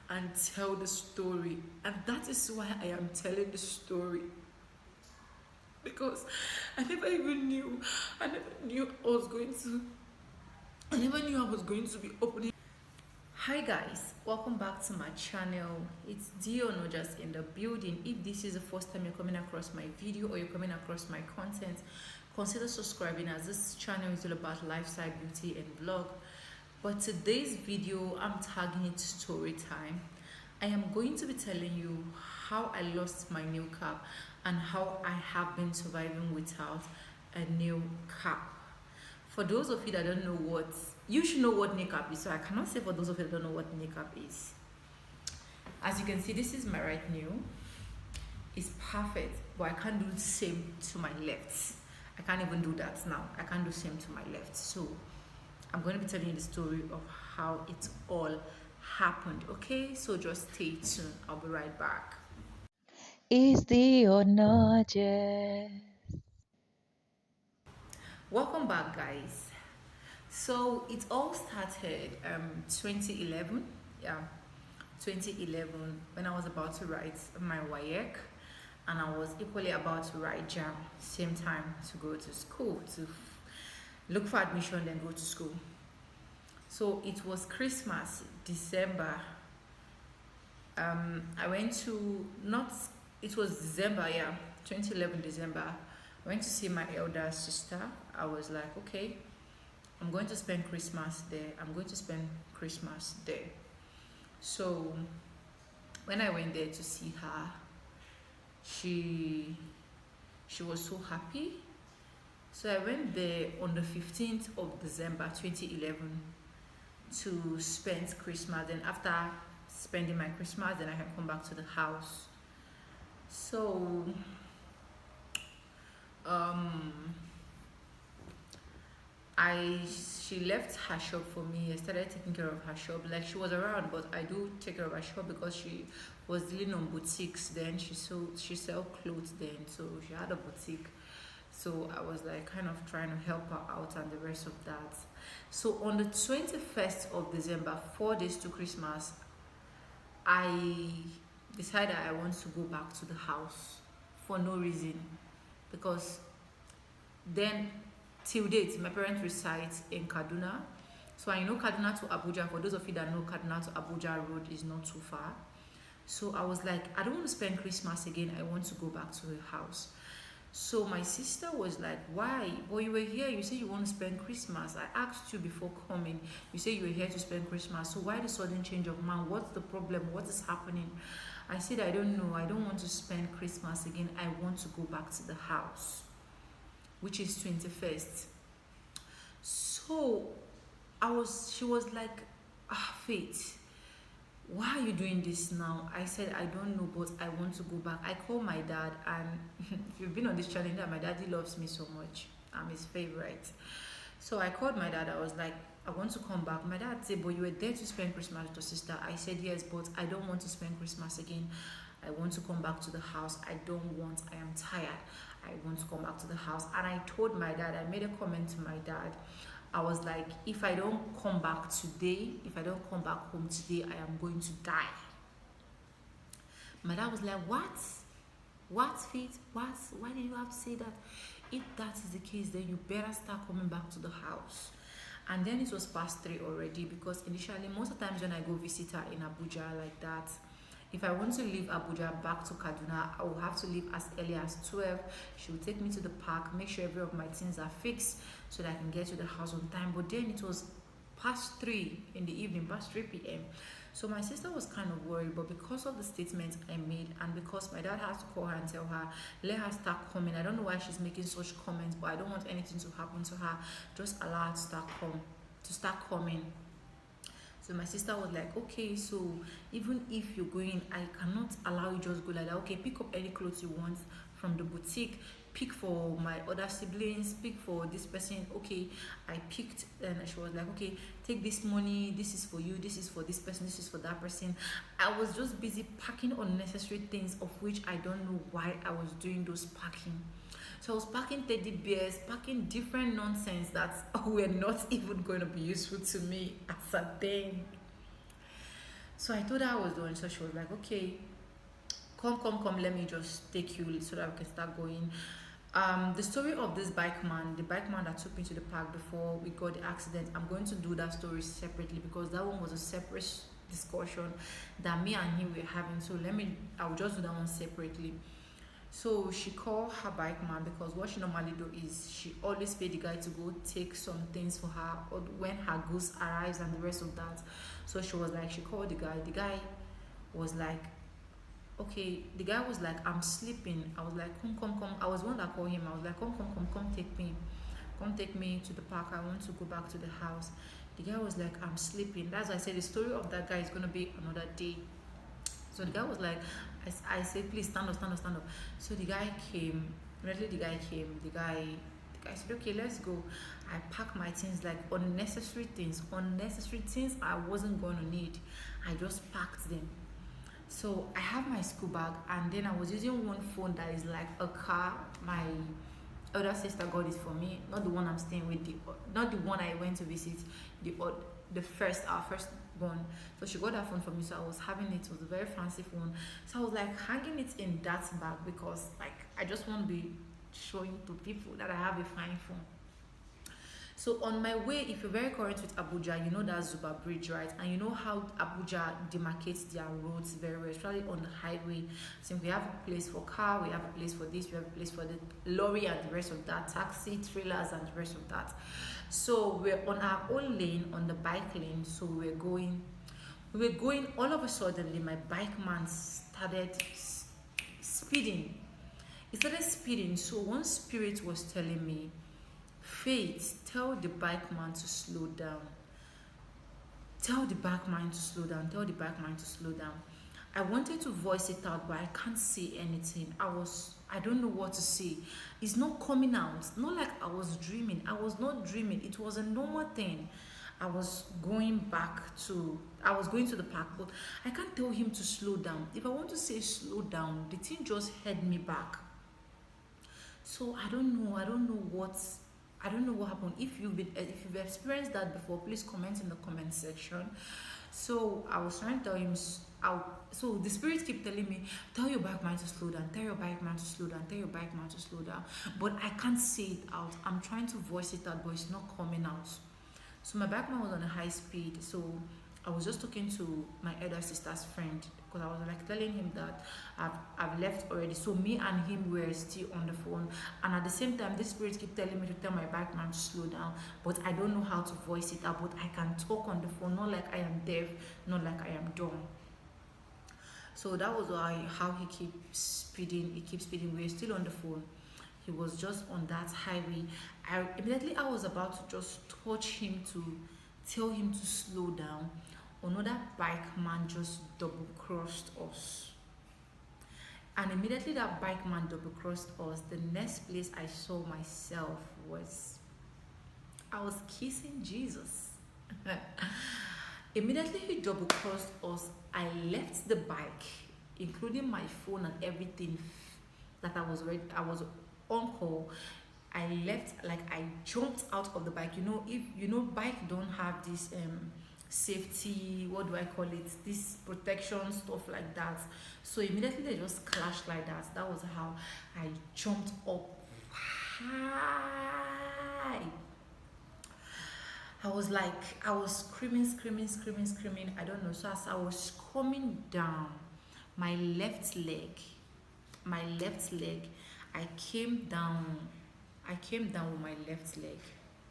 and tell the story. And that is why I am telling the story. Because I never even knew, I never knew I was going to, I never knew I was going to be opening. Hi guys, welcome back to my channel. It's Dio, not just in the building. If this is the first time you're coming across my video or you're coming across my content, consider subscribing, as this channel is all about lifestyle, beauty and vlog. But today's video, I'm tagging it story time. I am going to be telling you how I lost my nail cap and how I have been surviving without a nail cap. For those of you that don't know what, you should know what nail cap is, so I cannot say for those of you that don't know what nail cap is. As you can see, this is my right nail. It's perfect, but I can't do the same to my left. I can't even do that now. I can't do the same to my left. So I'm going to be telling you the story of how it all happened. Okay, so just stay tuned. I'll be right back. Is the or not yet? Welcome back, guys. So it all started 2011. Yeah, 2011 when I was about to write my WAEC and I was equally about to write JAM same time to go to school to look for admission then go to school. So it was Christmas, December. I went to not it was December, yeah, 2011 December. I went to see my elder sister. I was like, okay, I'm going to spend Christmas there. I'm going to spend Christmas there. So when I went there to see her, she she was so happy. So I went there on the 15th of December 2011 to spend Christmas. Then after spending my Christmas, then I can come back to the house. So um I she left her shop for me. I started taking care of her shop. Like she was around, but I do take care of her shop because she was dealing on boutiques then. She sell clothes then, so she had a boutique. So I was like kind of trying to help her out and the rest of that. So on the 21st of December, 4 days to Christmas, I decided I want to go back to the house for no reason because then till date my parents reside in Kaduna. So I know Kaduna to Abuja. For those of you that know, Kaduna to Abuja road is not too far. So I was like, I don't want to spend Christmas again. I want to go back to the house. So my sister was like, why? Well, you were here. You said you want to spend Christmas. I asked you before coming. You said you were here to spend Christmas. So why the sudden change of mind? What's the problem? What is happening? I said, I don't know. I don't want to spend Christmas again. I want to go back to the house, which is 21st. So she was like, Faith, why are you doing this now? I said, I don't know, but I want to go back. I called my dad, and if you've been on this channel, you know my daddy loves me so much. I'm his favorite. So I called my dad. I was like, I want to come back. My dad said, but you were there to spend Christmas with your sister. I said, yes, but I don't want to spend Christmas again. I want to come back to the house. I am tired. I want to come back to the house. And I told my dad, I made a comment to my dad. I was like, if I don't come back today, if I don't come back home today, I am going to die. My dad was like, what? What, Faith? What? Why did you have to say that? If that is the case, then you better start coming back to the house. And then it was past 3 already because initially, most of the times when I go visit her in Abuja like that, if I want to leave Abuja back to Kaduna, I will have to leave as early as 12. She will take me to the park, make sure every of my things are fixed so that I can get to the house on time. But then it was past 3 in the evening, past 3 p.m. So my sister was kind of worried, but because of the statement I made and because my dad has to call her and tell her, let her start coming. I don't know why she's making such comments, but I don't want anything to happen to her. Just allow her to start coming. So my sister was like, okay, so even if you're going, I cannot allow you just go like that. Okay, pick up any clothes you want from the boutique. Pick for my other siblings. Pick for this person. Okay, I picked, and she was like, okay, take this money. This is for you. This is for this person. This is for that person. I was just busy packing unnecessary things of which I don't know why I was doing those packing. So I was packing teddy bears, packing different nonsense that were not even going to be useful to me as a thing. So I told her I was done. So she was like, okay, come, let me just take you so that we can start going. The story of this bike man, the bike man that took me to the park before we got the accident, I'm going to do that story separately because that one was a separate discussion that me and him were having. So I'll just do that one separately. So she called her bike man because what she normally do is she always pay the guy to go take some things for her or when her goods arrives and the rest of that. So she was like, she called the guy. The guy was like, okay. The guy was like, I'm sleeping. I was like, come. I was the one that called him. I was like, come, take me to the park. I want to go back to the house. The guy was like, I'm sleeping. That's why I said the story of that guy is gonna be another day. So the guy was like, I said, please stand up. So the guy came. Immediately the guy came. The guy said, okay, let's go. I packed my things, like unnecessary things I wasn't going to need. I just packed them. So I have my school bag, and then I was using one phone that is like a car. My elder sister got it for me, not the one I'm staying with, not the one I went to visit, our first one. So she got that phone for me, so I was having it. It was a very fancy phone, so I was like hanging it in that bag because like I just want to be showing to people that I have a fine phone. So on my way, if you're very current with Abuja, you know that Zuba Bridge, right? And you know how Abuja demarcates their roads very well, especially on the highway. So we have a place for car, we have a place for this, we have a place for the lorry and the rest of that, taxi, trailers and the rest of that. So we're on our own lane, on the bike lane. So we were going, all of a sudden, my bike man started speeding. He started speeding. So one spirit was telling me, Faith, tell the bike man to slow down. Tell the bike man to slow down. I wanted to voice it out, but I can't say anything. I don't know what to say. It's not coming out. Not like I was dreaming. I was not dreaming. It was a normal thing. I was going to the park, but I can't tell him to slow down. If I want to say slow down, the thing just held me back. So I don't know what happened. If you've experienced that before, please comment in the comment section. So I was trying to tell him, so the spirit keep telling me, tell your bike man to slow down, but I can't say it out. I'm trying to voice it out, but it's not coming out. So my bike man was on a high speed, so I was just talking to my elder sister's friend because I was like telling him that I've left already. So me and him were still on the phone, and at the same time this spirit keep telling me to tell my bike man to slow down, but I don't know how to voice it out. But I can talk on the phone, not like I am deaf, not like I am dumb. So that was how he keeps speeding. We're still on the phone. He was just on that highway. Immediately I was about to just touch him to tell him to slow down. Another bike man just double crossed us. And immediately that bike man double crossed us, the next place I saw myself was I was kissing Jesus. Immediately he double crossed us. I left the bike, including my phone and everything that I was on call. I left, like I jumped out of the bike. If bike don't have this safety, what do I call it, this protection stuff like that. So immediately they just clashed like that. That was how I jumped up high. I was screaming. I don't know. So as I was coming down, my left leg, I came down with my left leg.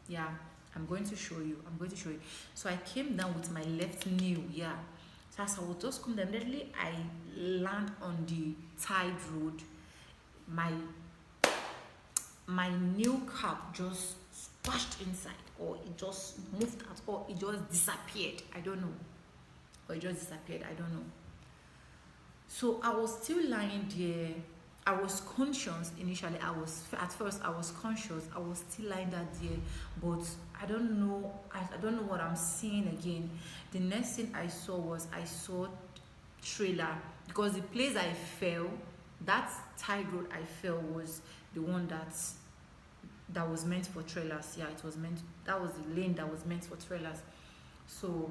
Yeah, I'm going to show you. So I came down with my left knee. Yeah. So as I was just coming down, immediately I land on the tide road. My new cap just splashed inside, or it just moved out, or it just disappeared. I don't know. So I was still lying there. I was conscious initially. At first I was conscious. I was still lying there, but I don't know what I'm seeing again. The next thing I saw trailer, because the place I fell, that tide road I fell was the one that was meant for trailers. Yeah, that was the lane that was meant for trailers. So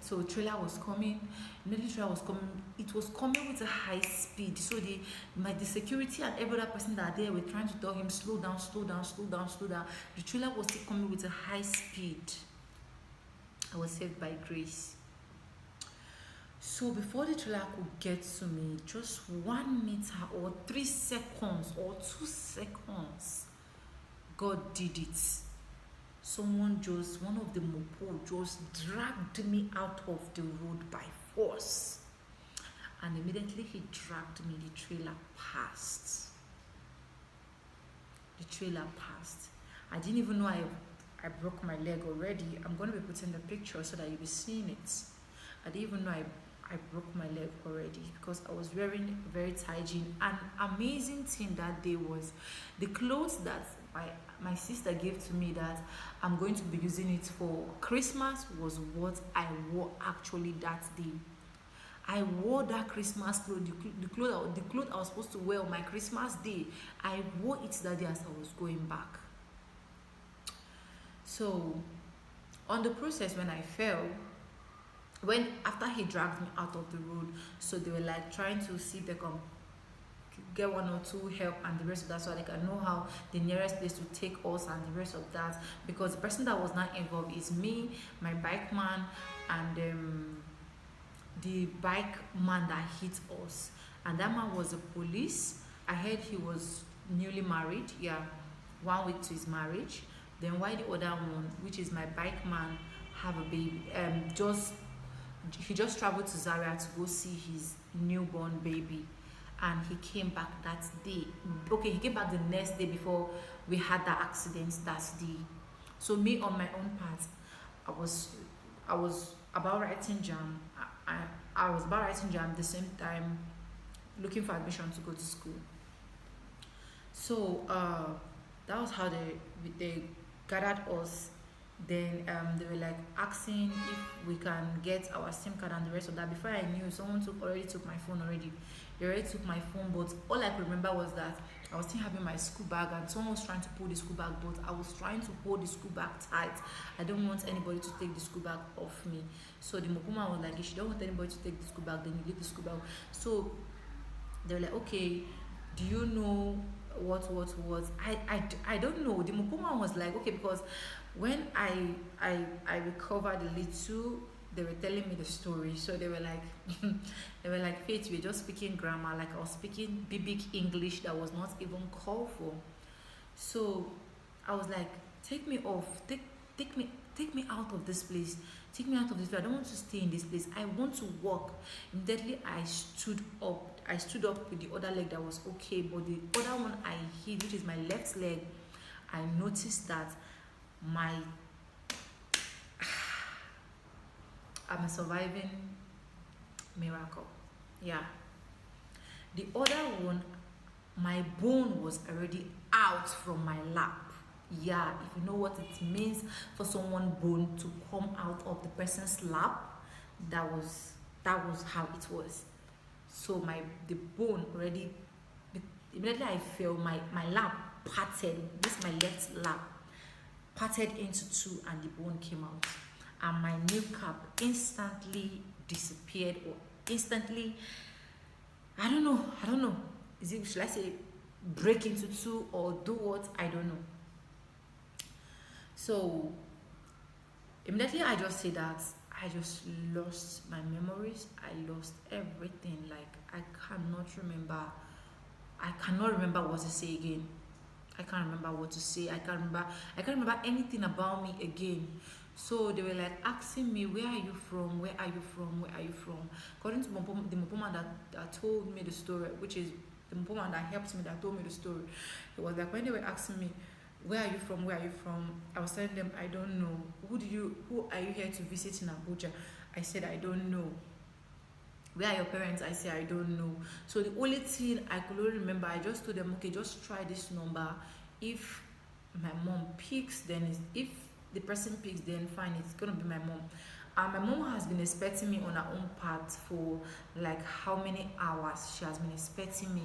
So trailer was coming. Immediately trailer was coming. It was coming with a high speed. So the security and every other person that are there were trying to tell him slow down, slow down, slow down, slow down. The trailer was still coming with a high speed. I was saved by grace. So before the trailer could get to me, just 1 meter or 3 seconds or 2 seconds, God did it. One of the mopo just dragged me out of the road by force. And immediately he dragged me, the trailer passed. The trailer passed. I didn't even know I broke my leg already. I'm going to be putting the picture so that you'll be seeing it. I didn't even know I broke my leg already because I was wearing very tight jeans. An amazing thing that day was the clothes that my sister gave to me that I'm going to be using it for Christmas was what I wore actually that day. I wore that Christmas clothes, the clothes I was supposed to wear on my Christmas day. I wore it that day as I was going back. So on the process when I fell, after he dragged me out of the road, so they were like trying to see if they can get 1 or 2 help and the rest of that, so they can know how the nearest place to take us and the rest of that, because the person that was not involved is me, my bike man, and the bike man that hit us, and that man was a police. I heard he was newly married, 1 week to his marriage. Then why the other one, which is my bike man, have a baby, he just traveled to Zaria to go see his newborn baby, and he came back that day. Okay, he came back the next day before we had that accident that day. So me on my own part, I was about writing jam. I was about writing jam at the same time looking for admission to go to school. So that was how they gathered us. Then they were like asking if we can get our SIM card and the rest of that. Before I knew, someone already took my phone already. They already took my phone, but all I could remember was that I was still having my school bag and someone was trying to pull the school bag, but I was trying to hold the school bag tight. I don't want anybody to take the school bag off me. So the Mokuma was like, if you don't want anybody to take the school bag, then you leave the school bag. So they were like, okay, do you know what? I don't know. The Mokuma was like, okay, because when I recovered a little, they were telling me the story. So they were like, Faith, we're just speaking grammar, like I was speaking big English that was not even called for. So I was like, take me off, take me out of this place. Take me out of this place. I don't want to stay in this place. I want to walk. Immediately I stood up. I stood up with the other leg that was okay, but the other one I hit, which is my left leg, I noticed that I'm a surviving miracle. Yeah. The other one, my bone was already out from my lap. Yeah, if you know what it means for someone bone to come out of the person's lap, that was how it was. So the bone already, immediately I feel my lap parted, this my left lap parted into 2 and the bone came out, and my kneecap instantly disappeared, or instantly, I don't know, should I say break into 2 or do what, I don't know. So immediately I just say that I just lost my memories, I lost everything. Like I cannot remember what to say again. I can't remember what to say. I can't remember anything about me again. So they were like asking me, where are you from? Where are you from? Where are you from? According to the Mopoma that told me the story, which is the Mopoma that helped me, that told me the story. It was like when they were asking me, where are you from? Where are you from? I was telling them, I don't know. Who are you here to visit in Abuja? I said, I don't know. Where are your parents? I said, I don't know. So the only thing I could only remember, I just told them, okay, just try this number. If my mom picks, then if the person picks, then fine, it's gonna be my mom. And my mom has been expecting me on her own part for like how many hours? She has been expecting me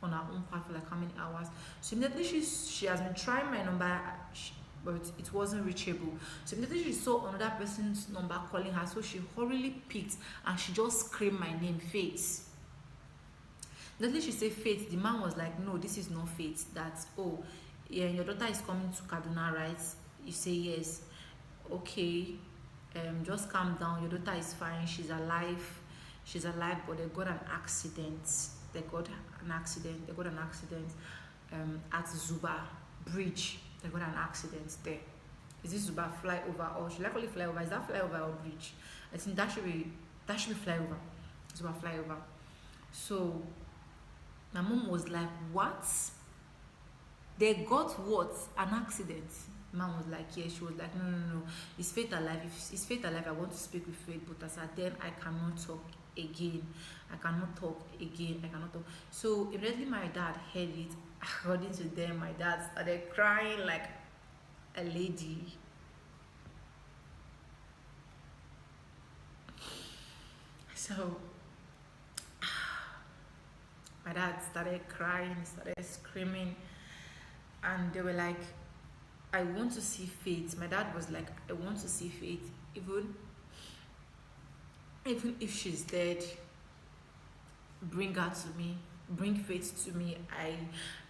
on her own part for like how many hours? So immediately she has been trying my number. but it wasn't reachable. So immediately she saw another person's number calling her, so she hurriedly picked and she just screamed my name, Faith. Immediately she said Faith, the man was like, no, this is not Faith. That, oh, yeah, your daughter is coming to Kaduna, right? You say yes. Okay, just calm down. Your daughter is fine. She's alive. She's alive, but they got an accident. They got an accident. They got an accident at Zuba Bridge. They got an accident there. Is this Zuba flyover or should I call it flyover? Is that flyover or bridge? I think that should be flyover. Zuba flyover. So my mom was like, what? They got what? An accident. Mom was like, yeah. She was like, no. It's Faith alive. If it's Faith alive, I want to speak with Faith. But as at then, I cannot talk again. I cannot talk. So immediately my dad heard it. According to them, my dad started crying like a lady. So my dad started crying, started screaming, and they were like, I want to see Faith. My dad was like, I want to see Faith, even if she's dead, bring her to me, bring Faith to me.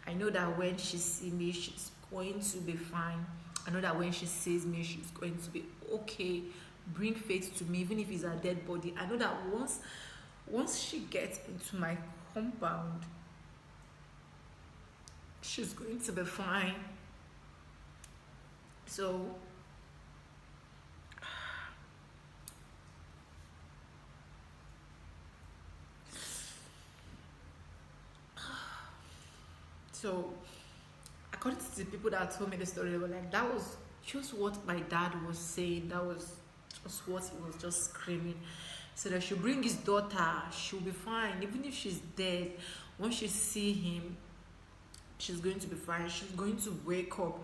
I know that when she sees me, she's going to be fine. I know that when she sees me, she's going to be okay. Bring Faith to me, even if it's a dead body. I know that once she gets into my compound, she's going to be fine. So according to the people that told me the story, they were like, that was just what my dad was saying. That was just what he was just screaming. So that she'll bring his daughter, she'll be fine. Even if she's dead, once she see him, she's going to be fine. She's going to wake up,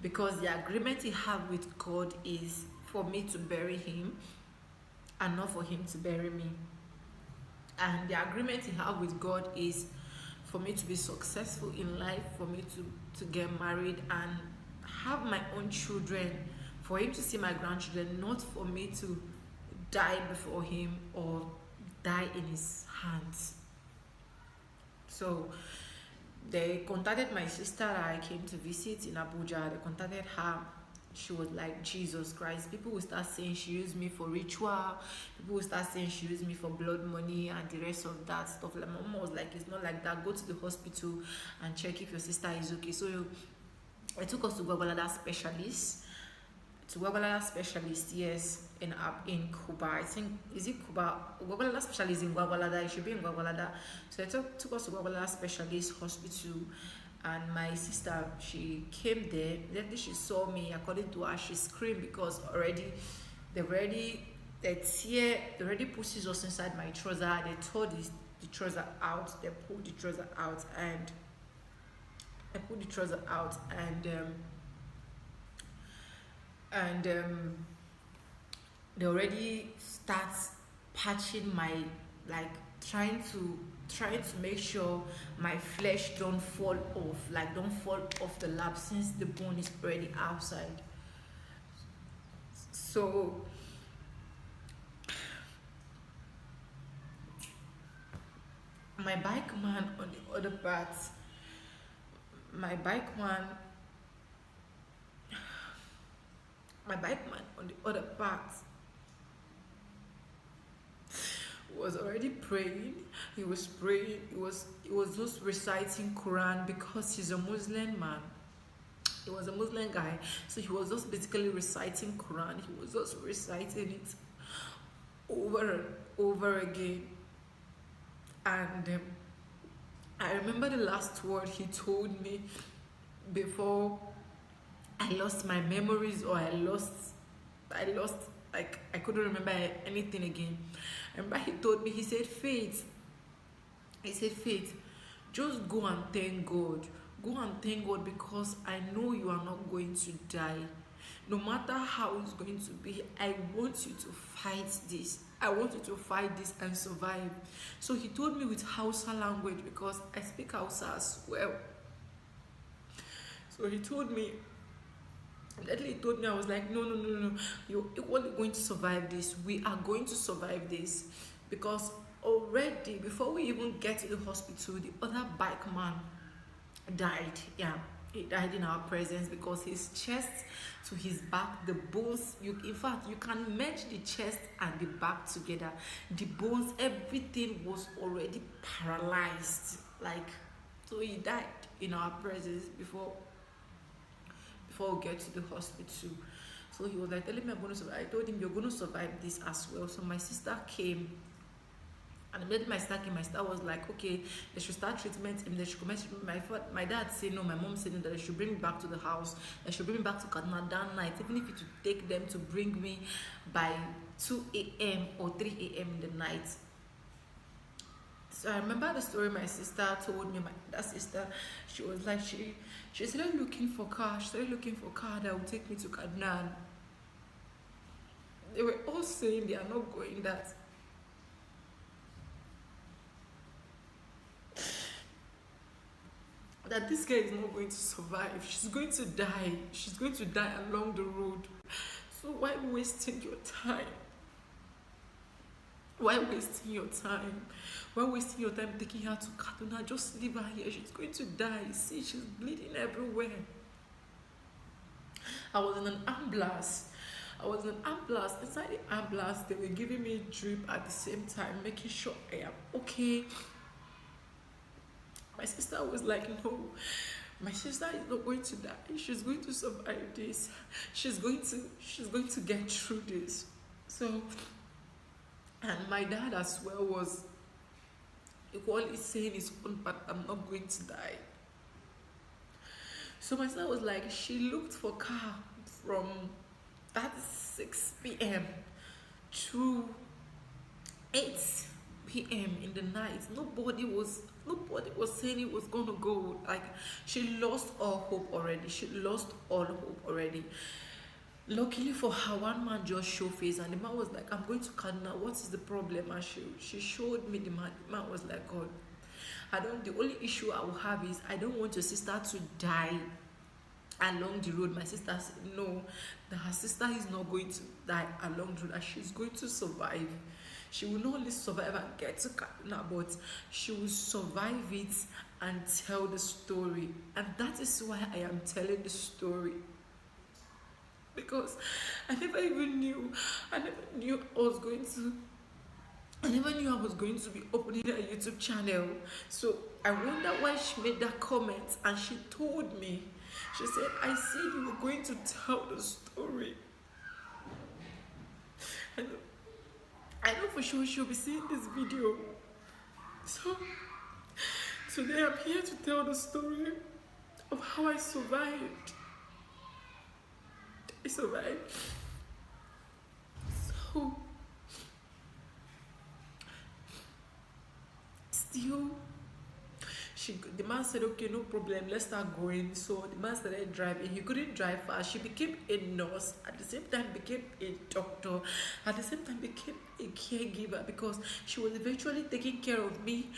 because the agreement he had with God is for me to bury him and not for him to bury me. And the agreement he had with God is for me to be successful in life, for me to get married and have my own children, for him to see my grandchildren, not for me to die before him or die in his hands. So they contacted my sister that I came to visit in Abuja. They contacted her. She was like, Jesus Christ. People will start saying she used me for ritual. People will start saying she used me for blood money and the rest of that stuff. Like, my mom was like, it's not like that. Go to the hospital and check if your sister is okay. So I took us to Gwagwalada specialist. Yes, in Cuba. I think, is it Cuba? Gwagwalada specialist in Gwagwalada. It should be in Gwagwalada. So I took us to Gwagwalada specialist hospital. And my sister, she came there. Then she saw me. According to her, she screamed because they already put scissors inside my trouser. They tore the trouser out. They pulled the trouser out, and I pulled the trouser out, and they already start patching my, like, trying to make sure my flesh don't fall off the lap, since the bone is already outside. So my bike man on the other part, was already praying. He was praying. He was just reciting Quran, because he's a Muslim man. He was a Muslim guy, so he was just basically reciting Quran. He was just reciting it over and over again. And I remember the last word he told me before I lost my memories, or I lost, like, I couldn't remember anything again. I remember he told me, he said, Faith, just go and thank God. Go and thank God, because I know you are not going to die. No matter how it's going to be, I want you to fight this. I want you to fight this and survive. So he told me with Hausa language, because I speak Hausa as well. So he told me, Immediately he told me, I was like, no, no, no, no, you're equally going to survive this. We are going to survive this. Because already, before we even get to the hospital, the other bike man died. Yeah, he died in our presence because his chest to his back, the bones, in fact, you can merge the chest and the back together. The bones, everything was already paralyzed. Like, so he died in our presence before we get to the hospital. So he was like telling me I'm going to survive. I told him, you're going to survive this as well. So my sister came, and immediately my sister was like, okay, they should start treatment and they should commence treatment. My dad said no, my mom said no, that they should bring me back to the house. They should bring me back to Kaduna that night, even if it would take them to bring me by 2 a.m. or 3 a.m. in the night. So I remember the story my sister told me. That sister, she was like, she started looking for car. She started looking for car that would take me to Kaduna. They were all saying they are not going that. That this girl is not going to survive. She's going to die. She's going to die along the road. So why wasting your time? Why wasting your time? Why wasting your time taking her to Kaduna? Just leave her here. She's going to die. See, she's bleeding everywhere. I was in an ambulance. Inside the ambulance, they were giving me a drip at the same time, making sure I am okay. My sister was like, no, my sister is not going to die. She's going to survive this. She's going to get through this. So, and my dad as well was equally saying his own part, I'm not going to die. So my sister was like, she looked for car from that 6 p.m. to 8 p.m. in the night. Nobody was saying it was gonna go. Like, she lost all hope already. Luckily for her, one man just showed face, and the man was like, I'm going to Kaduna, what is the problem? And she showed me the man. The man was like, God, the only issue I will have is I don't want your sister to die along the road. My sister said no, that her sister is not going to die along the road, and she's going to survive. She will not only survive and get to Kaduna, but she will survive it and tell the story. And that is why I am telling the story. Because I never knew I was going to be opening a YouTube channel. So I wonder why she made that comment, and she told me, she said, I said you were going to tell the story. I know for sure she'll be seeing this video. So today I'm here to tell the story of how I survived. So still, the man said, okay, no problem, let's start going. So the man started driving. He couldn't drive fast. She became a nurse, at the same time became a doctor, at the same time became a caregiver, because she was eventually taking care of me.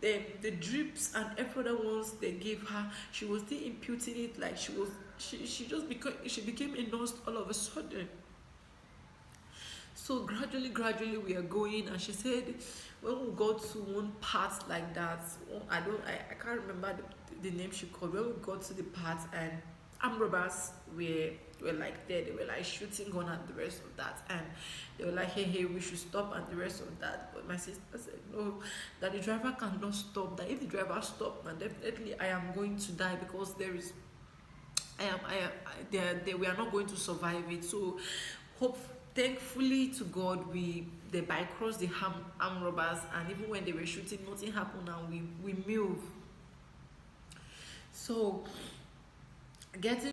The drips and every other ones they gave her, she was still imputing it. Like, she became a nurse all of a sudden. So gradually we are going, and she said when we got to one part like that, I can't remember the name she called. When we got to the part, and armed robbers were like there, they were like shooting gun at the rest of that, and they were like, hey, we should stop and the rest of that. But my sister said no, that the driver cannot stop, that if the driver stopped, then definitely I am going to die, because we are not going to survive it. So thankfully to God, they bypassed the armed robbers, and even when they were shooting, nothing happened, and we moved. So getting